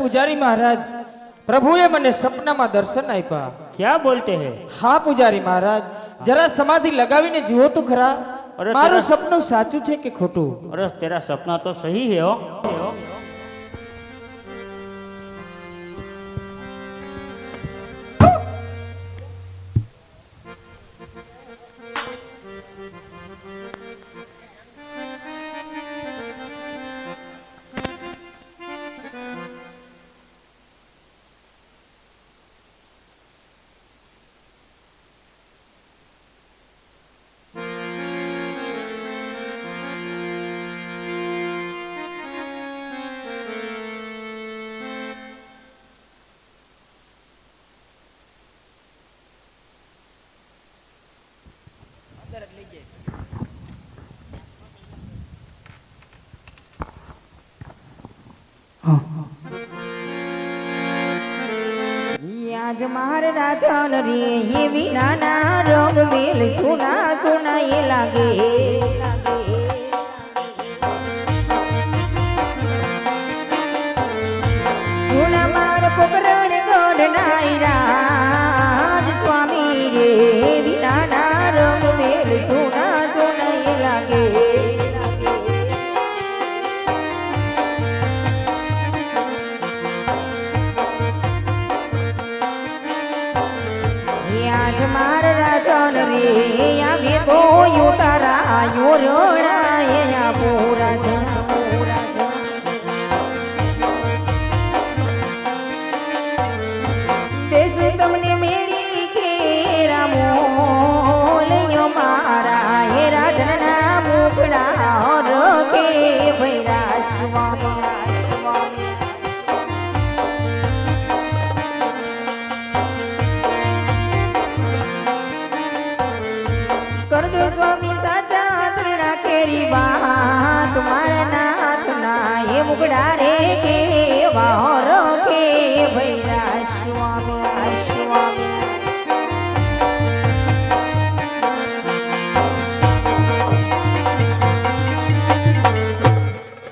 पुजारी महाराज, प्रभुए मने सपना में दर्शन आप्या। क्या बोलते हैं? हाँ पुजारी महाराज, जरा समाधि लगावीने जुओ तो खरा, अरे मारू तेरा- सपनु साचू छे के खोटू? अरे तेरा सपना तो सही है हो। आज मार राजन रे ये विनाना रंग वेल सुना सुना ये लागे सुना मार पोकरण गढ़नाई राज स्वामी रे विनाना रंग वेल सुना सुना ये लागे आज मार राजन रे आवे तो यो तारा यो रोणाए या पूरा जन पूरा जन देश तमने मेरी केरा मोल यो मारा ये राजना मुखड़ा और के भैरा स्वामी स्वामी कर दो स्वामी साचा तृणा केरी बात तुम्हारा नाथ ना ये मुगड़ा रे के वाहर के भैरा स्वामी स्वामी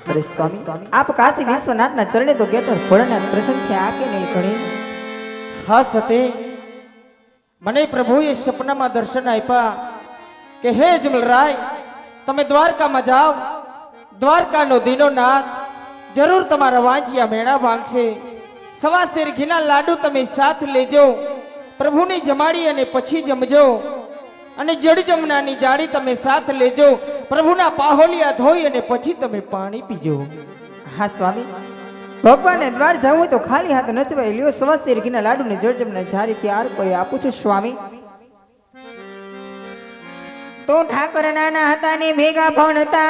अरे स्वामी आप काशी विश्वनाथ ना चरणे तो कहते भोलेनाथ प्रसन्न थे आके नहीं खड़े। हाँ सते, मने प्रभुए सपना में दर्शन आप्या के हे जमलराय, तमे द्वारका में जाओ, द्वारका नो दीनो नाथ जरूर तमारा वांचिया मेणा भांगशे। सवा शेर घीना लाडू तमे साथ लेजो, प्रभु ने जमाड़ी अने पछी जमजो, अने जड़ जमनानी जाड़ी तमे साथ लेजो, प्रभुना पाहोलिया धोई अने पछी तमे पानी पीजो। हाँ स्वामी, भगवान ने द्वार जाऊं तो खाली हाथ नचवाई लियो। सवा शेर घीना लाडू ने जड़ जमना जाड़ी त्यार कोई आपू छे स्वामी। तो ठाकर नाना हता ने भेगा भणता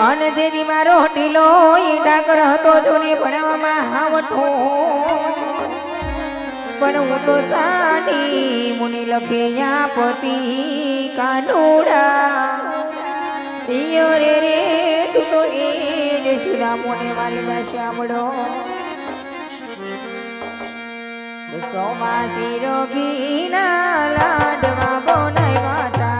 अन जेदी मारो ढीलो ई ठाकर हतो जो ने भणवामां हावठो पण हूँ तो साडी मुनि लखे या पति कानूड़ा यो रे रे तू तो ए सुधा मोने वाली में श्यामड़ो सोमासी रोगीना लाडवा बोनाई माता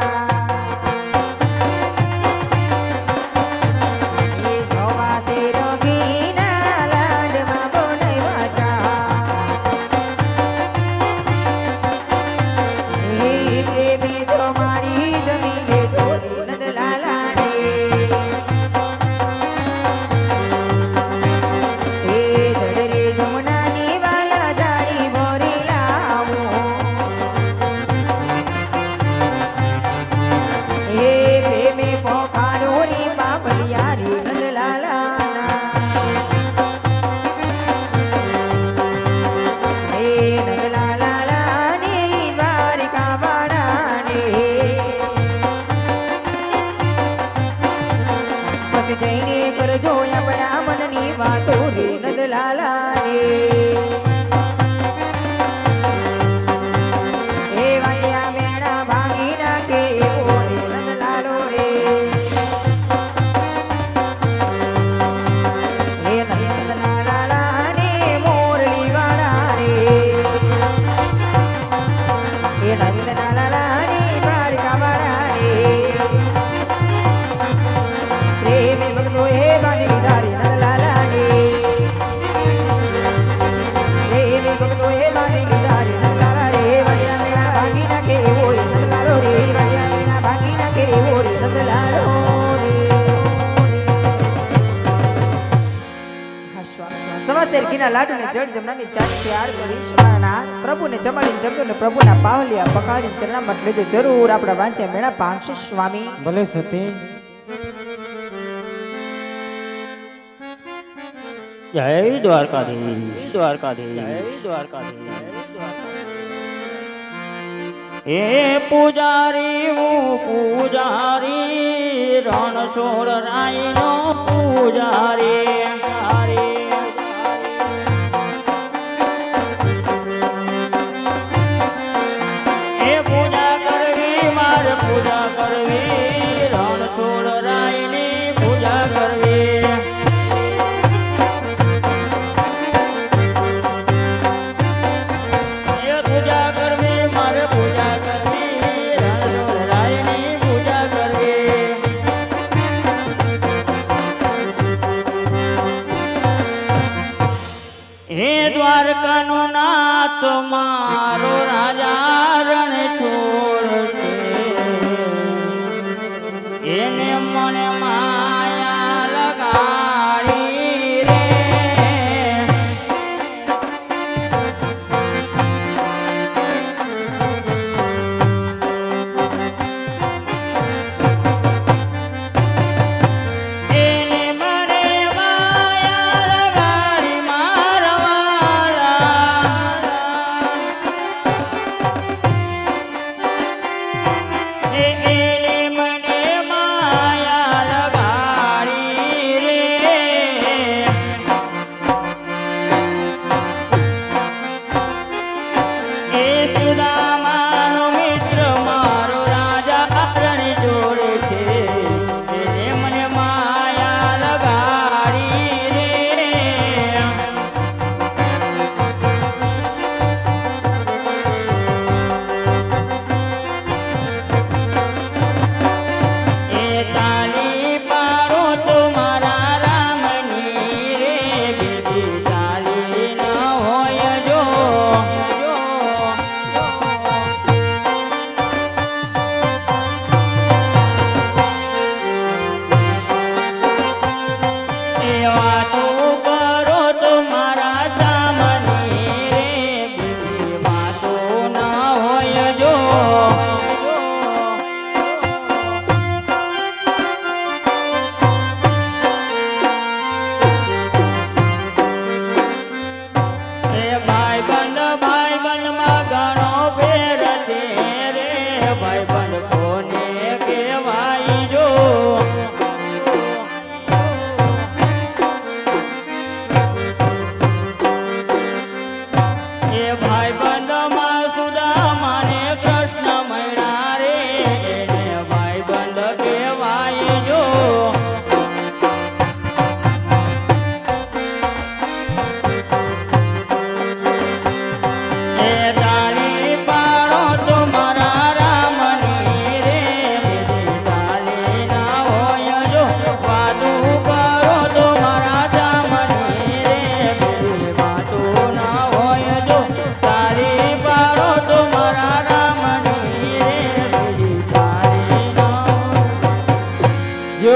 ये सोमासी रोगीना लाडवा बोनाई माता हे प्रेमी तो मारी जमीने जोड़ी नंदलाला ने हे जड़रे जमुनानी वाला जाड़ी भोरी लावो हे प्रेमे पोखारो री बाबलिया रे नंदलाला हे नंदलाला ने द्वारिका बाड़ा ने पति जईने करजो अपना मननी वातो रे नंदलाला रे हे वालिया मेणा भांगी नाखे एवो रे नंदलालो रे हे नंदलाला ने मोरली वाड़ा रे हे नंदलाला ने द्वारिका बाड़ा रे प्रेम भक्तो हे बानी विदारी नंदलाला ने સવા તેર ઘીના લાડુને જળ જમનાની ચાટથી આર કરી શિવાના પ્રભુને જમાડીને જમજો ને પ્રભુના પાવલિયા પકાડીને ચરણામત લેજો જરૂર આપણા વાંચ્યા મેળા પામશે સ્વામી. ભલે સતી. જય દ્વારકાધીશ દ્વારકાધીશ દ્વારકાધીશ. એ પૂજારી હું પૂજારી રણછોડ રાયનો પૂજારી. એ પૂજા કરવી મારે પૂજા કરવી રણછોડ રાયની પૂજા કરવી. દ્વારકાનો નાથ મારો રાજા રણછોડ છે, એને મને માયા લગાડી રે.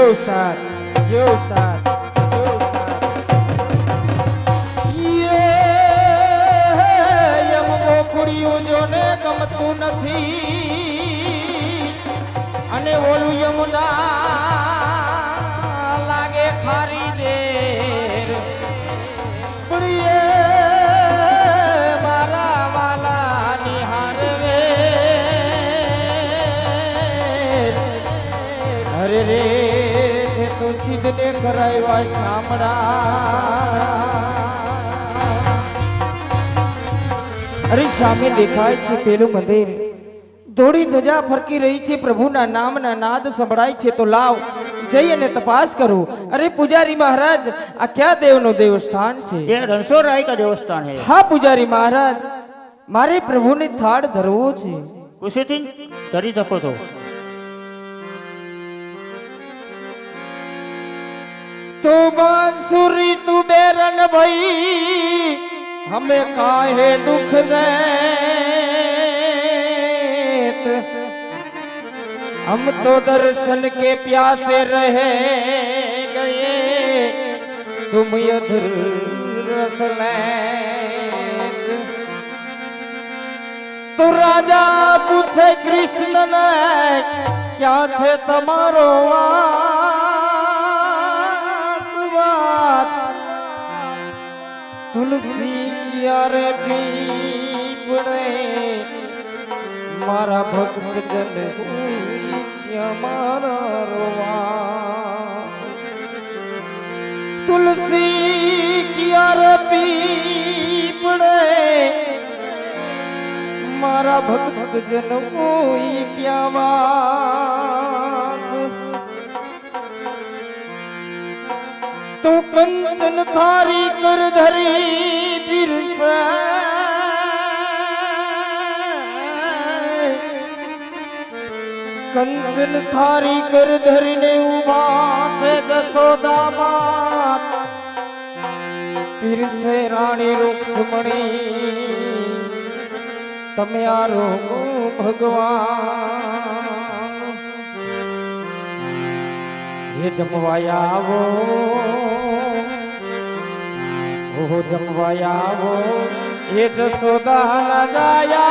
ઉસ્તાદ જે ઉસ્તાદ એમ ગોખુડિયું જોને ગમતું નથી અને ઓલું યમુના લાગે ખારી દેર પ્રિય મારા વાલા નિહારવે અરે રે તો સિદ્ધને કરાવ્યા શામળા. અરે સામે દેખાય છે પેલું મંદિર, ધોળી ધજા ફરકી રહી છે, પ્રભુના નામના નાદ સંભળાય છે. તો લાવ જઈ અને તપાસ કરું. અરે પુજારી મહારાજ, આ ક્યાં દેવનું દેવસ્થાન છે? ये रणछोड़ राय का देवस्थान है. હા પુજારી મહારાજ, મારે પ્રભુને થાળ ધરવો છે. कुशीથી धरी શકો છો. तो बांसुरी तू बेरन भई हमें काहे दुख देत, हम तो दर्शन के प्यासे रह गए तुम अधर रस ले तो राजा पूछे कृष्ण ने क्या छे तमारो वास तुलसी कियारे पीपड़े मारा भक्त जन हुई मारा रोवास तुलसी कियारे पीपड़े मारा भक्त जन हुई क्या वास तू कंचन थारी कर धरी बिरसा कंचन थारी कर धरीने उभा छे जसोदा मात पीर से रानी रुक्ष्मणी तमे आरो भगवान ये जमवाया वो जमवाया वो ये जसोदा न जाया